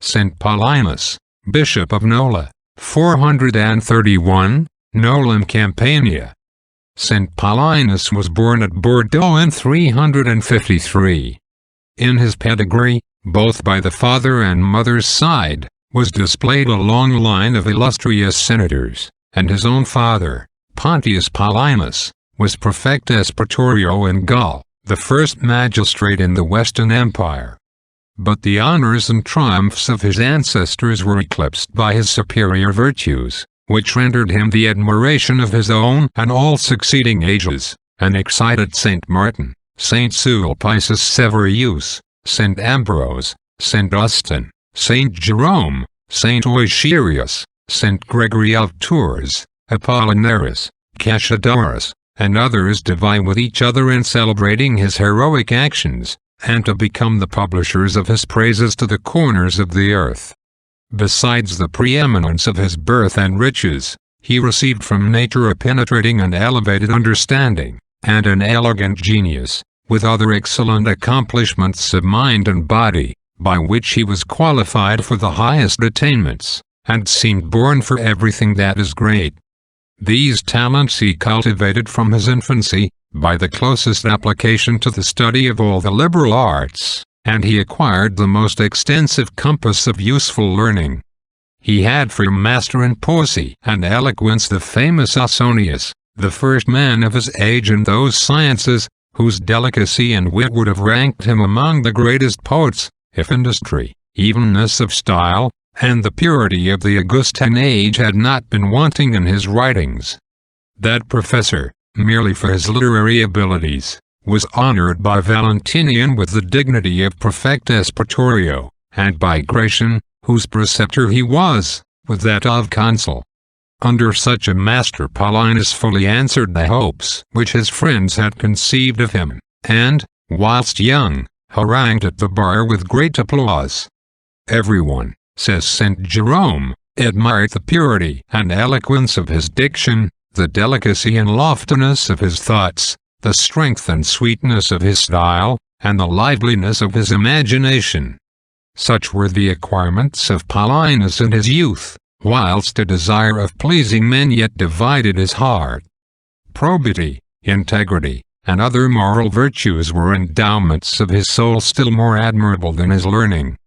Saint Paulinus, Bishop of Nola, 431, Nolam Campaniae. Saint Paulinus was born at Bordeaux in 353. In his pedigree, both by the father and mother's side, was displayed a long line of illustrious senators, and his own father, Pontius Paulinus, was praefectus praetorio in Gaul, the first magistrate in the Western Empire. But the honors and triumphs of his ancestors were eclipsed by his superior virtues, which rendered him the admiration of his own and all succeeding ages, and excited Saint Martin, Saint Sulpicius Severus, Saint Ambrose, Saint Austin, Saint Jerome, Saint Eucherius, Saint Gregory of Tours, Apollinaris, Cassiodorus, and others to vie with each other in celebrating his heroic actions, and to become the publishers of his praises to the corners of the earth. Besides the preeminence of his birth and riches, he received from nature a penetrating and elevated understanding, and an elegant genius, with other excellent accomplishments of mind and body, by which he was qualified for the highest attainments, and seemed born for everything that is great. These talents he cultivated from his infancy, by the closest application to the study of all the liberal arts, and he acquired the most extensive compass of useful learning. He had for master in poesy and eloquence the famous Ausonius, the first man of his age in those sciences, whose delicacy and wit would have ranked him among the greatest poets, if industry, evenness of style, and the purity of the Augustan age had not been wanting in his writings. That professor, merely for his literary abilities, was honored by Valentinian with the dignity of praefectus praetorio, and by Gratian, whose preceptor he was, with that of consul. Under such a master Paulinus fully answered the hopes which his friends had conceived of him, and, whilst young, harangued at the bar with great applause. Everyone, says Saint Jerome, admired the purity and eloquence of his diction, the delicacy and loftiness of his thoughts, the strength and sweetness of his style, and the liveliness of his imagination. Such were the acquirements of Paulinus in his youth, whilst a desire of pleasing men yet divided his heart. Probity, integrity, and other moral virtues were endowments of his soul still more admirable than his learning.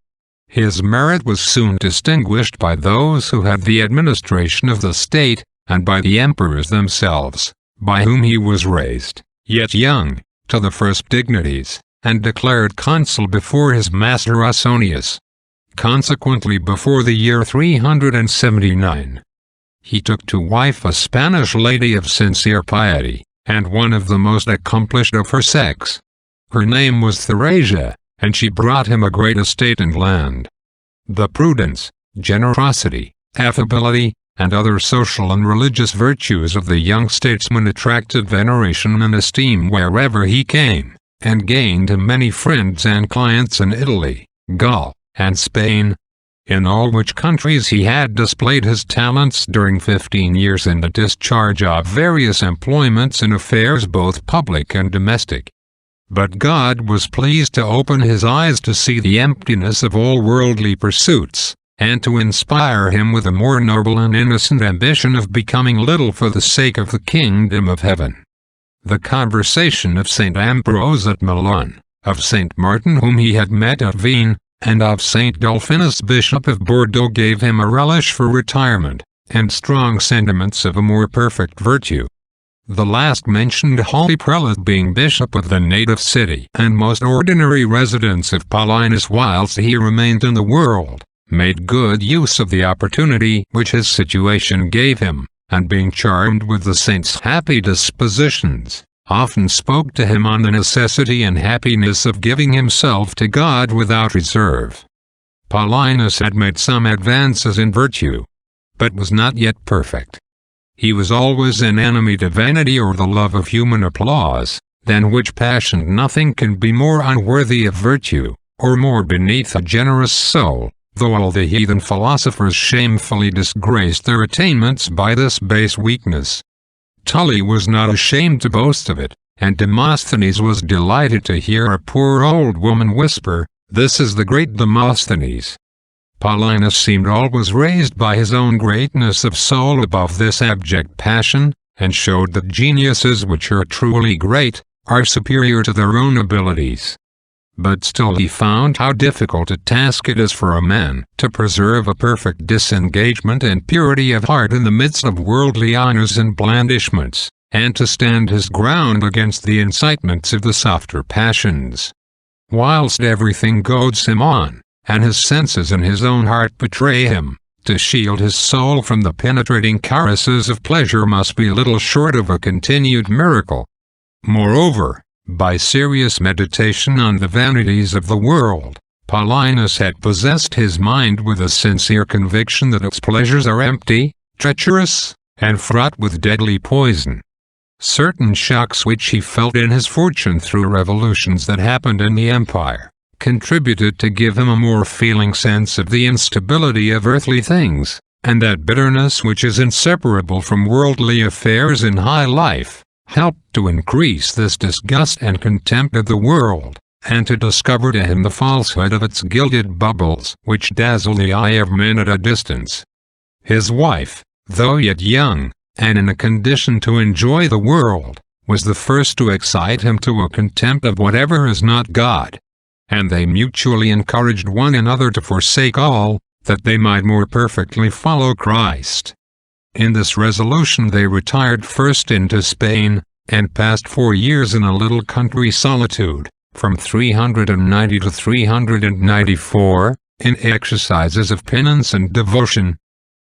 His merit was soon distinguished by those who had the administration of the state, and by the emperors themselves, by whom he was raised, yet young, to the first dignities, and declared consul before his master Ausonius. Consequently before the year 379, he took to wife a Spanish lady of sincere piety, and one of the most accomplished of her sex. Her name was Theresia, and she brought him a great estate and land. The prudence, generosity, affability, and other social and religious virtues of the young statesman attracted veneration and esteem wherever he came, and gained him many friends and clients in Italy, Gaul, and Spain, in all which countries he had displayed his talents during 15 years in the discharge of various employments in affairs both public and domestic. But God was pleased to open his eyes to see the emptiness of all worldly pursuits, and to inspire him with a more noble and innocent ambition of becoming little for the sake of the kingdom of heaven. The conversation of St. Ambrose at Milan, of St. Martin whom he had met at Vienne, and of St. Dolphinus Bishop of Bordeaux gave him a relish for retirement, and strong sentiments of a more perfect virtue. The last mentioned holy prelate being bishop of the native city and most ordinary residence of Paulinus whilst he remained in the world, made good use of the opportunity which his situation gave him, and being charmed with the saint's happy dispositions, often spoke to him on the necessity and happiness of giving himself to God without reserve. Paulinus had made some advances in virtue, but was not yet perfect. He was always an enemy to vanity or the love of human applause, than which passion nothing can be more unworthy of virtue, or more beneath a generous soul, though all the heathen philosophers shamefully disgraced their attainments by this base weakness. Tully was not ashamed to boast of it, and Demosthenes was delighted to hear a poor old woman whisper, "This is the great Demosthenes." Paulinus seemed always raised by his own greatness of soul above this abject passion, and showed that geniuses which are truly great are superior to their own abilities. But still he found how difficult a task it is for a man to preserve a perfect disengagement and purity of heart in the midst of worldly honors and blandishments, and to stand his ground against the incitements of the softer passions. Whilst everything goads him on, and his senses and his own heart betray him, to shield his soul from the penetrating caresses of pleasure must be little short of a continued miracle. Moreover, by serious meditation on the vanities of the world, Paulinus had possessed his mind with a sincere conviction that its pleasures are empty, treacherous, and fraught with deadly poison. Certain shocks which he felt in his fortune through revolutions that happened in the empire, contributed to give him a more feeling sense of the instability of earthly things, and that bitterness which is inseparable from worldly affairs in high life, helped to increase this disgust and contempt of the world, and to discover to him the falsehood of its gilded bubbles which dazzle the eye of men at a distance. His wife, though yet young, and in a condition to enjoy the world, was the first to excite him to a contempt of whatever is not God, and they mutually encouraged one another to forsake all, that they might more perfectly follow Christ. In this resolution they retired first into Spain, and passed 4 years in a little country solitude, from 390 to 394, in exercises of penance and devotion.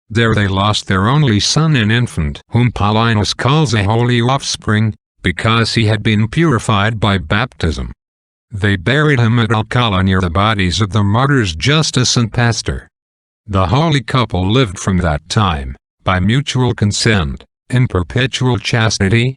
There they lost their only son and infant, whom Paulinus calls a holy offspring, because he had been purified by baptism. They buried him at Alcala near the bodies of the martyrs Justus and Pastor. The holy couple lived from that time, by mutual consent, in perpetual chastity,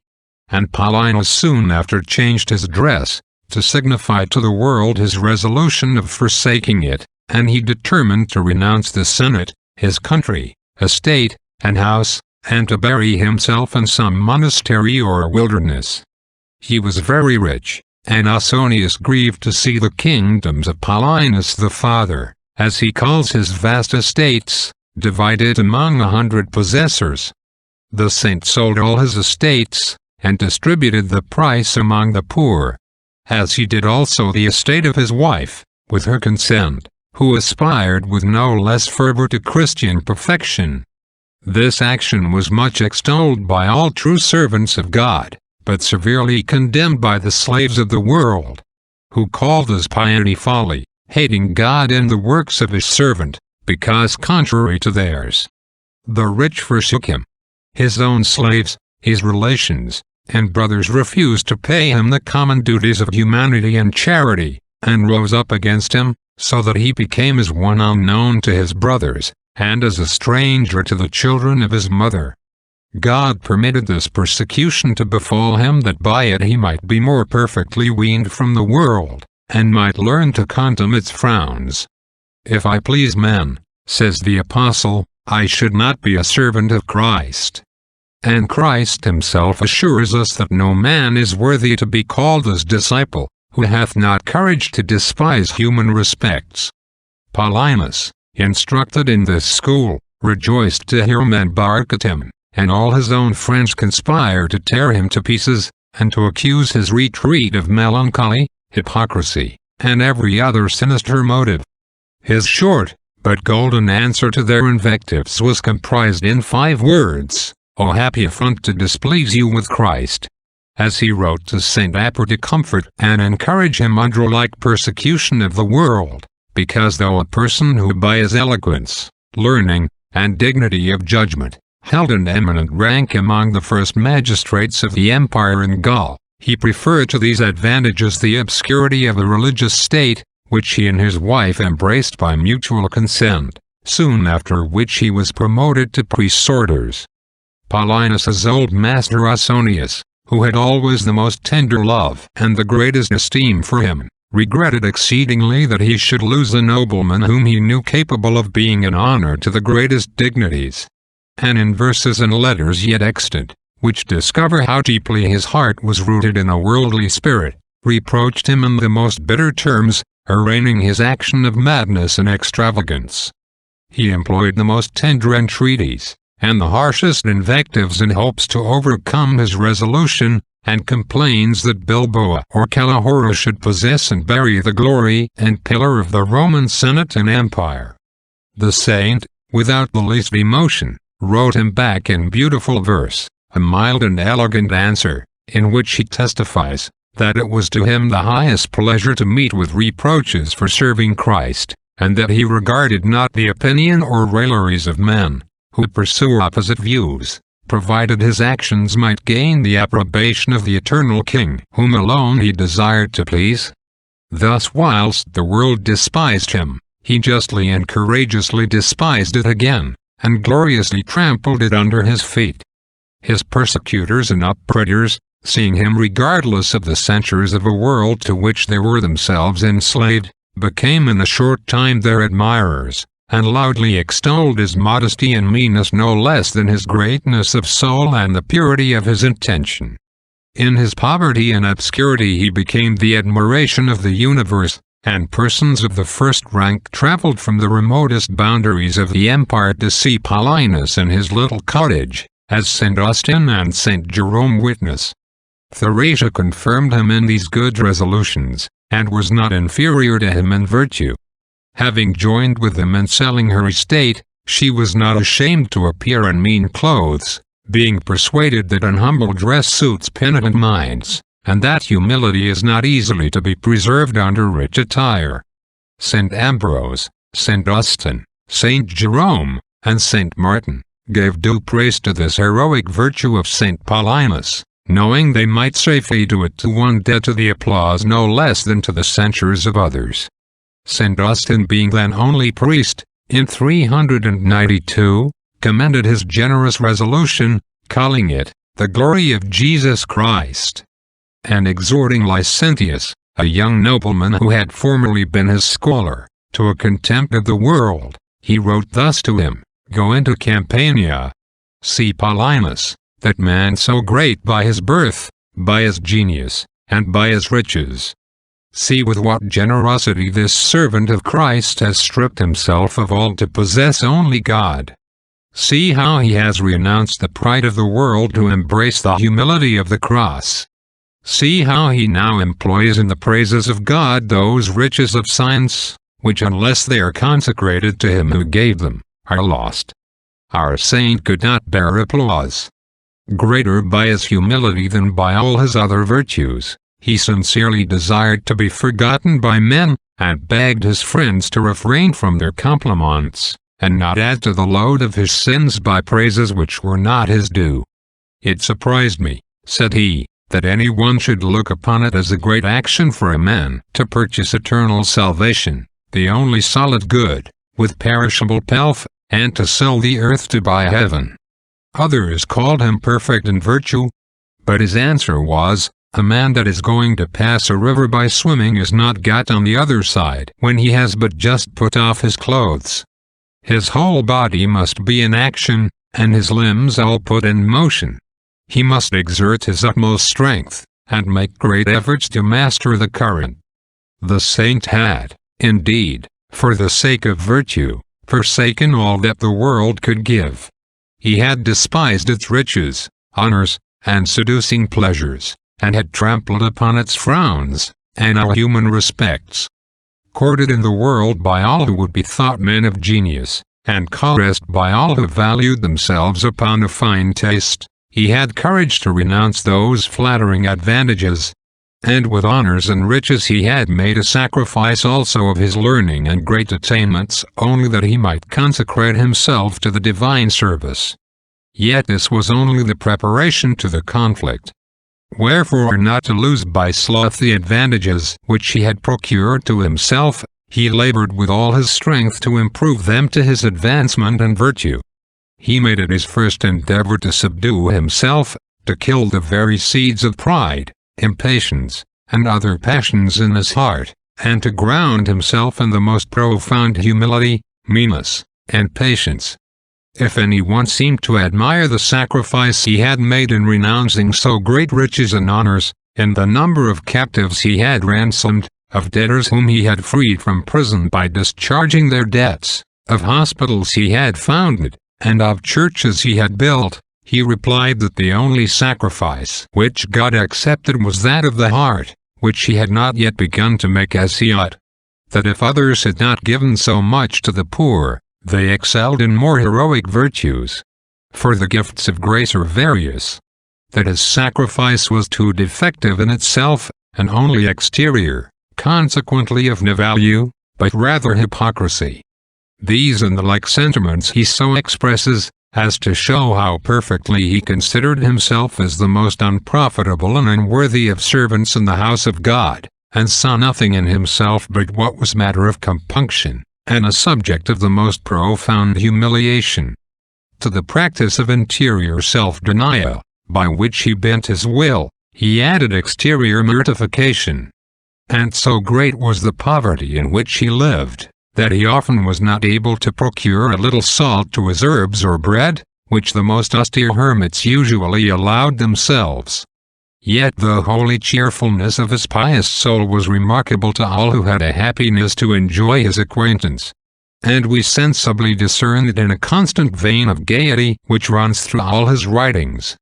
and Paulinus soon after changed his dress, to signify to the world his resolution of forsaking it, and he determined to renounce the Senate, his country, estate, and house, and to bury himself in some monastery or wilderness. He was very rich, and Ausonius grieved to see the kingdoms of Paulinus the father, as he calls his vast estates, divided among 100 possessors. The saint sold all his estates, and distributed the price among the poor, as he did also the estate of his wife, with her consent, who aspired with no less fervor to Christian perfection. This action was much extolled by all true servants of God, but severely condemned by the slaves of the world, who called his piety folly, hating God and the works of his servant, because contrary to theirs. The rich forsook him. His own slaves, his relations, and brothers refused to pay him the common duties of humanity and charity, and rose up against him, so that he became as one unknown to his brothers, and as a stranger to the children of his mother. God permitted this persecution to befall him that by it he might be more perfectly weaned from the world, and might learn to contemn its frowns. If I please men, says the apostle, I should not be a servant of Christ. And Christ himself assures us that no man is worthy to be called his disciple, who hath not courage to despise human respects. Paulinus, instructed in this school, rejoiced to hear men bark at him, and all his own friends conspire to tear him to pieces, and to accuse his retreat of melancholy, hypocrisy, and every other sinister motive. His short, but golden answer to their invectives was comprised in 5 words, O happy affront to displease you with Christ. As he wrote to St. Apper to comfort and encourage him under like persecution of the world, because though a person who by his eloquence, learning, and dignity of judgment, held an eminent rank among the first magistrates of the empire in Gaul, he preferred to these advantages the obscurity of a religious state, which he and his wife embraced by mutual consent, soon after which he was promoted to priest's orders. Paulinus's old master Ausonius, who had always the most tender love and the greatest esteem for him, regretted exceedingly that he should lose a nobleman whom he knew capable of being an honor to the greatest dignities. And in verses and letters yet extant, which discover how deeply his heart was rooted in a worldly spirit, reproached him in the most bitter terms, arraigning his action of madness and extravagance, He employed the most tender entreaties, and the harshest invectives in hopes to overcome his resolution, and complains that Bilboa or Calahorra should possess and bury the glory and pillar of the Roman Senate and Empire. The saint, without the least emotion, wrote him back in beautiful verse, a mild and elegant answer, in which he testifies that it was to him the highest pleasure to meet with reproaches for serving Christ, and that he regarded not the opinion or railleries of men, who pursue opposite views, provided his actions might gain the approbation of the eternal King, whom alone he desired to please. Thus whilst the world despised him, he justly and courageously despised it again, and gloriously trampled it under his feet. His persecutors and upbraiders, seeing him regardless of the censures of a world to which they were themselves enslaved, became in a short time their admirers, and loudly extolled his modesty and meanness no less than his greatness of soul and the purity of his intention. In his poverty and obscurity he became the admiration of the universe, and persons of the first rank travelled from the remotest boundaries of the empire to see Paulinus in his little cottage, as St. Austin and St. Jerome witness. Theresa confirmed him in these good resolutions, and was not inferior to him in virtue. Having joined with him in selling her estate, she was not ashamed to appear in mean clothes, being persuaded that an humble dress suits penitent minds, and that humility is not easily to be preserved under rich attire. St. Ambrose, St. Austin, St. Jerome, and St. Martin gave due praise to this heroic virtue of St. Paulinus, knowing they might safely do it to one dead to the applause no less than to the censures of others. St. Austin, being then only priest, in 392, commended his generous resolution, calling it the glory of Jesus Christ, and exhorting Licentius, a young nobleman who had formerly been his scholar, to a contempt of the world, he wrote thus to him: "Go into Campania. See Paulinus, that man so great by his birth, by his genius, and by his riches. See with what generosity this servant of Christ has stripped himself of all to possess only God. See how he has renounced the pride of the world to embrace the humility of the cross. See how he now employs in the praises of God those riches of science, which unless they are consecrated to him who gave them, are lost." Our saint could not bear applause. Greater by his humility than by all his other virtues, he sincerely desired to be forgotten by men, and begged his friends to refrain from their compliments, and not add to the load of his sins by praises which were not his due. "It surprised me," said he, "that any one should look upon it as a great action for a man to purchase eternal salvation, the only solid good, with perishable pelf, and to sell the earth to buy heaven." Others called him perfect in virtue, but his answer was, "A man that is going to pass a river by swimming is not got on the other side when he has but just put off his clothes. His whole body must be in action, and his limbs all put in motion. He must exert his utmost strength, and make great efforts to master the current." The saint had, indeed, for the sake of virtue, forsaken all that the world could give. He had despised its riches, honors, and seducing pleasures, and had trampled upon its frowns, and all human respects. Courted in the world by all who would be thought men of genius, and caressed by all who valued themselves upon a fine taste, he had courage to renounce those flattering advantages, and with honors and riches he had made a sacrifice also of his learning and great attainments, only that he might consecrate himself to the divine service. Yet this was only the preparation to the conflict. Wherefore, not to lose by sloth the advantages which he had procured to himself, he labored with all his strength to improve them to his advancement and virtue. He made it his first endeavor to subdue himself, to kill the very seeds of pride, impatience, and other passions in his heart, and to ground himself in the most profound humility, meanness, and patience. If any one seemed to admire the sacrifice he had made in renouncing so great riches and honors, in the number of captives he had ransomed, of debtors whom he had freed from prison by discharging their debts, of hospitals he had founded, and of churches he had built, he replied that the only sacrifice which God accepted was that of the heart, which he had not yet begun to make as he ought. That if others had not given so much to the poor, they excelled in more heroic virtues. For the gifts of grace are various. That his sacrifice was too defective in itself, and only exterior, consequently of no value, but rather hypocrisy. These and the like sentiments he so expresses, as to show how perfectly he considered himself as the most unprofitable and unworthy of servants in the house of God, and saw nothing in himself but what was matter of compunction, and a subject of the most profound humiliation. To the practice of interior self-denial, by which he bent his will, he added exterior mortification. And so great was the poverty in which he lived, that he often was not able to procure a little salt to his herbs or bread, which the most austere hermits usually allowed themselves. Yet the holy cheerfulness of his pious soul was remarkable to all who had a happiness to enjoy his acquaintance. And we sensibly discern it in a constant vein of gaiety which runs through all his writings.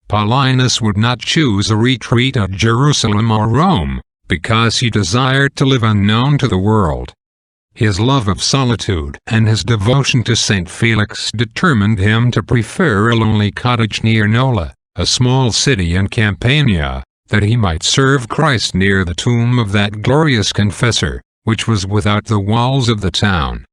Paulinus would not choose a retreat at Jerusalem or Rome, because he desired to live unknown to the world. His love of solitude and his devotion to St. Felix determined him to prefer a lonely cottage near Nola, a small city in Campania, that he might serve Christ near the tomb of that glorious confessor, which was without the walls of the town.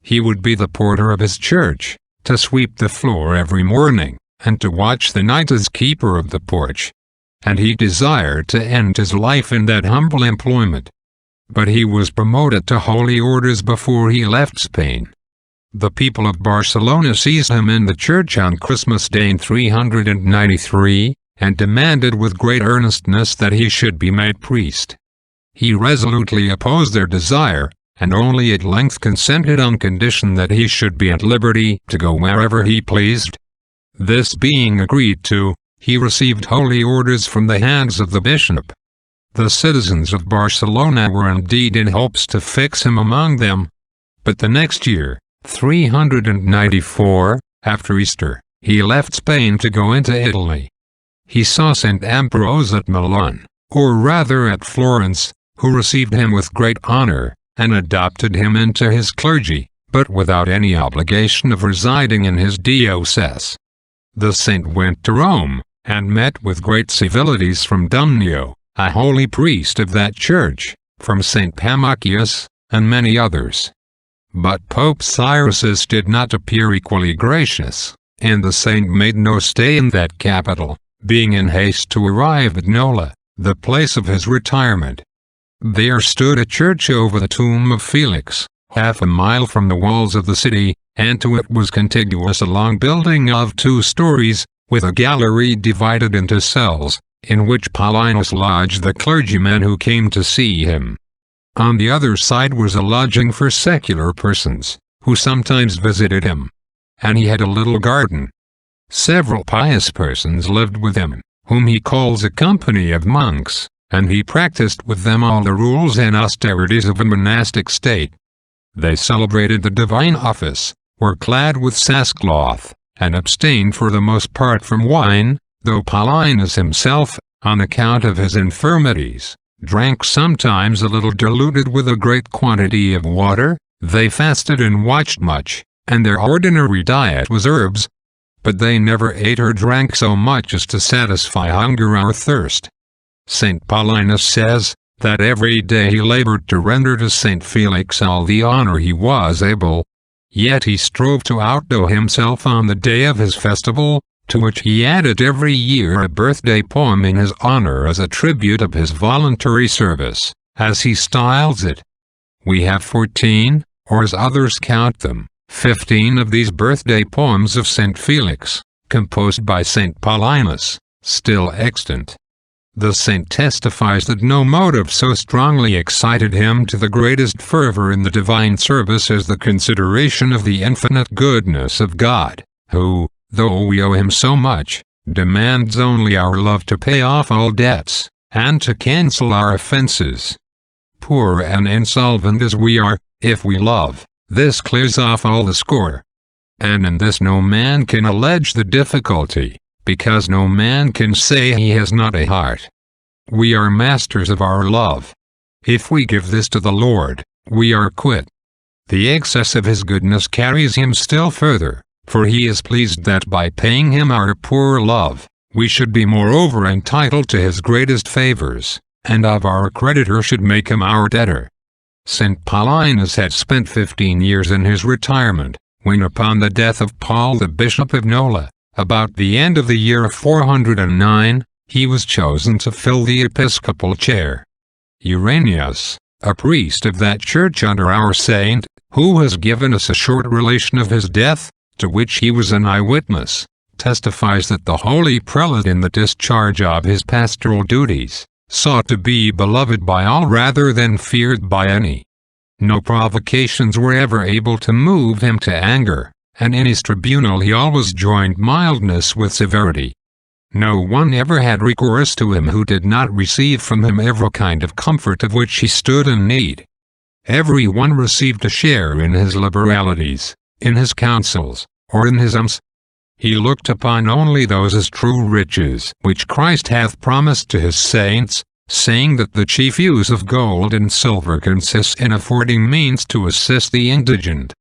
He would be the porter of his church, to sweep the floor every morning, and to watch the night as keeper of the porch. And he desired to end his life in that humble employment. But he was promoted to holy orders before he left Spain. The people of Barcelona seized him in the church on Christmas Day in 393, and demanded with great earnestness that he should be made priest. He resolutely opposed their desire, and only at length consented on condition that he should be at liberty to go wherever he pleased. This being agreed to, he received holy orders from the hands of the bishop. The citizens of Barcelona were indeed in hopes to fix him among them. But the next year, 394, after Easter, he left Spain to go into Italy. He saw St. Ambrose at Milan, or rather at Florence, who received him with great honor, and adopted him into his clergy, but without any obligation of residing in his diocese. The saint went to Rome, and met with great civilities from Dumnio, a holy priest of that church, from St. Pamachius, and many others. But Pope Cyrus did not appear equally gracious, and the saint made no stay in that capital, being in haste to arrive at Nola, the place of his retirement. There stood a church over the tomb of Felix, half a mile from the walls of the city, and to it was contiguous a long building of 2 stories, with a gallery divided into cells, in which Paulinus lodged the clergymen who came to see him. On the other side was a lodging for secular persons, who sometimes visited him. And he had a little garden. Several pious persons lived with him, whom he calls a company of monks, and he practiced with them all the rules and austerities of a monastic state. They celebrated the divine office, were clad with sackcloth, and abstained for the most part from wine, though Paulinus himself, on account of his infirmities, drank sometimes a little diluted with a great quantity of water. They fasted and watched much, and their ordinary diet was herbs. But they never ate or drank so much as to satisfy hunger or thirst. St. Paulinus says, that every day he labored to render to St. Felix all the honor he was able. Yet he strove to outdo himself on the day of his festival, to which he added every year a birthday poem in his honor as a tribute of his voluntary service, as he styles it. We have 14, or as others count them, 15 of these birthday poems of St. Felix, composed by St. Paulinus, still extant. The saint testifies that no motive so strongly excited him to the greatest fervor in the divine service as the consideration of the infinite goodness of God, who, though we owe him so much, demands only our love to pay off all debts, and to cancel our offenses. Poor and insolvent as we are, if we love, This clears off all the score. And in this no man can allege the difficulty, because no man can say he has not a heart. We are masters of our love. If we give this to the Lord, we are quit. The excess of his goodness carries him still further, for he is pleased that by paying him our poor love, we should be moreover entitled to his greatest favors, and of our creditor should make him our debtor. St. Paulinus had spent 15 years in his retirement, when upon the death of Paul the Bishop of Nola, about the end of the year 409, he was chosen to fill the episcopal chair. Irenaeus, a priest of that church under our saint, who has given us a short relation of his death, to which he was an eyewitness, testifies that the holy prelate in the discharge of his pastoral duties, sought to be beloved by all rather than feared by any. No provocations were ever able to move him to anger, and in his tribunal he always joined mildness with severity. No one ever had recourse to him who did not receive from him every kind of comfort of which he stood in need. Every one received a share in his liberalities, in his counsels, or in his alms. He looked upon only those as true riches which Christ hath promised to his saints, saying that the chief use of gold and silver consists in affording means to assist the indigent.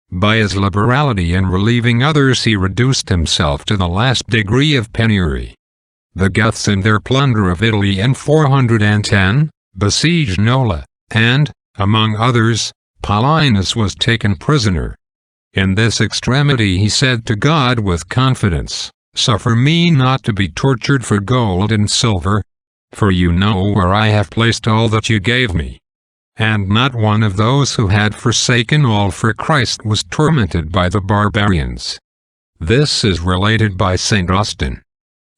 By his liberality in relieving others he reduced himself to the last degree of penury. The Goths in their plunder of Italy in 410, besieged Nola, and, among others, Paulinus was taken prisoner. In this extremity he said to God with confidence, "Suffer me not to be tortured for gold and silver, for you know where I have placed all that you gave me." And not one of those who had forsaken all for Christ was tormented by the barbarians. This is related by St. Austin.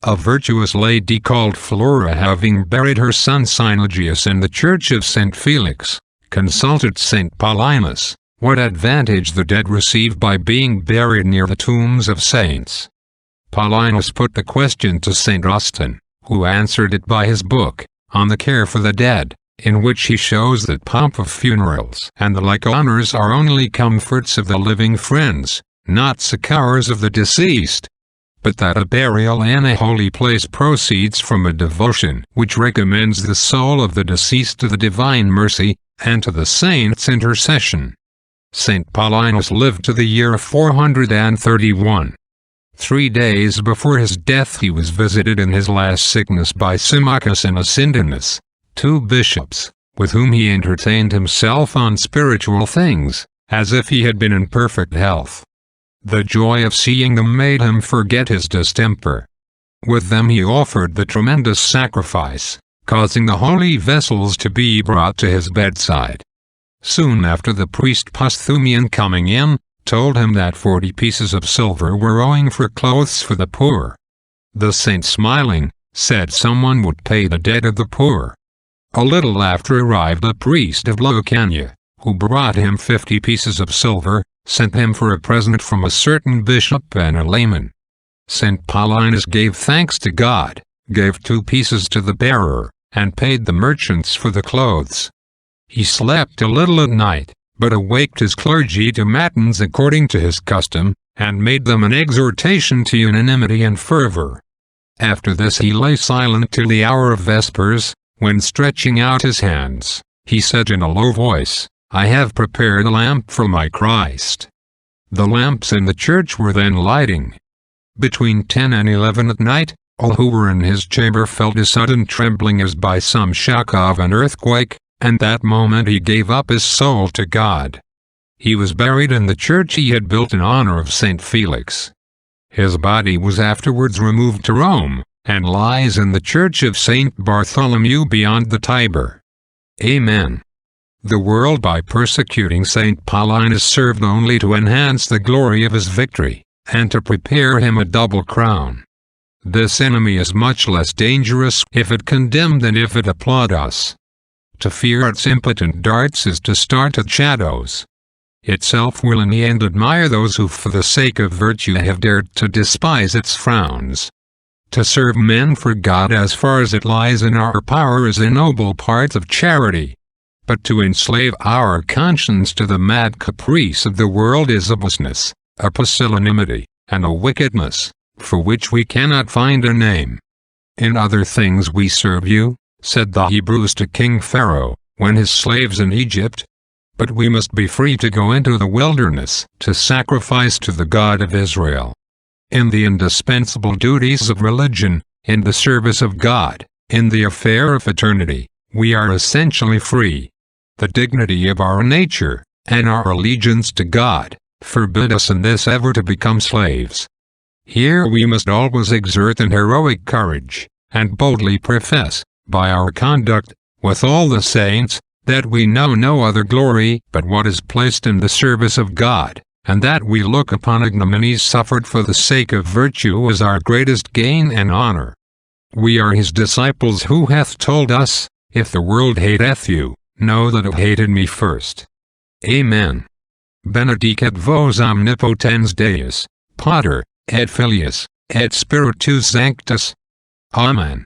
A virtuous lady called Flora, having buried her son Synergius in the church of St. Felix, consulted St. Paulinus, what advantage the dead receive by being buried near the tombs of saints. Paulinus put the question to St. Austin, who answered it by his book, On the Care for the Dead, in which he shows that pomp of funerals and the like honors are only comforts of the living friends, not succours of the deceased, but that a burial in a holy place proceeds from a devotion which recommends the soul of the deceased to the divine mercy, and to the saints' intercession. St. Paulinus lived to the year 431. 3 days before his death he was visited in his last sickness by Symmachus and Ascindinus, 2 bishops, with whom he entertained himself on spiritual things, as if he had been in perfect health. The joy of seeing them made him forget his distemper. With them he offered the tremendous sacrifice, causing the holy vessels to be brought to his bedside. Soon after, the priest Posthumian, coming in, told him that 40 pieces of silver were owing for clothes for the poor. The saint, smiling, said someone would pay the debt of the poor. A little after arrived a priest of Lucania, who brought him 50 pieces of silver, sent him for a present from a certain bishop and a layman. St. Paulinus gave thanks to God, gave 2 pieces to the bearer, and paid the merchants for the clothes. He slept a little at night, but awaked his clergy to matins according to his custom, and made them an exhortation to unanimity and fervor. After this he lay silent till the hour of vespers, when, stretching out his hands, he said in a low voice, "I have prepared a lamp for my Christ." The lamps in the church were then lighting. Between 10 and 11 at night, all who were in his chamber felt a sudden trembling as by some shock of an earthquake, and that moment he gave up his soul to God. He was buried in the church he had built in honor of St. Felix. His body was afterwards removed to Rome, and lies in the church of St. Bartholomew beyond the Tiber. Amen. The world, by persecuting St. Paulinus, served only to enhance the glory of his victory, and to prepare him a double crown. This enemy is much less dangerous if it condemn than if it applaud us. To fear its impotent darts is to start at shadows. Itself will in the end admire those who for the sake of virtue have dared to despise its frowns. To serve men for God as far as it lies in our power is a noble part of charity. but to enslave our conscience to the mad caprice of the world is a baseness, a pusillanimity, and a wickedness, for which we cannot find a name. In other things we serve you, said the Hebrews to King Pharaoh, when his slaves in Egypt. But we must be free to go into the wilderness to sacrifice to the God of Israel. In the indispensable duties of religion, in the service of God, in the affair of eternity, we are essentially free. The dignity of our nature, and our allegiance to God, forbid us in this ever to become slaves. Here we must always exert an heroic courage, and boldly profess, by our conduct, with all the saints, that we know no other glory but what is placed in the service of God, and that we look upon ignominies suffered for the sake of virtue as our greatest gain and honor. We are his disciples, who hath told us, if the world hateth you, know that it hated me first. Amen. Benedicat vos omnipotens Deus, Pater, et Filius, et Spiritus Sanctus. Amen.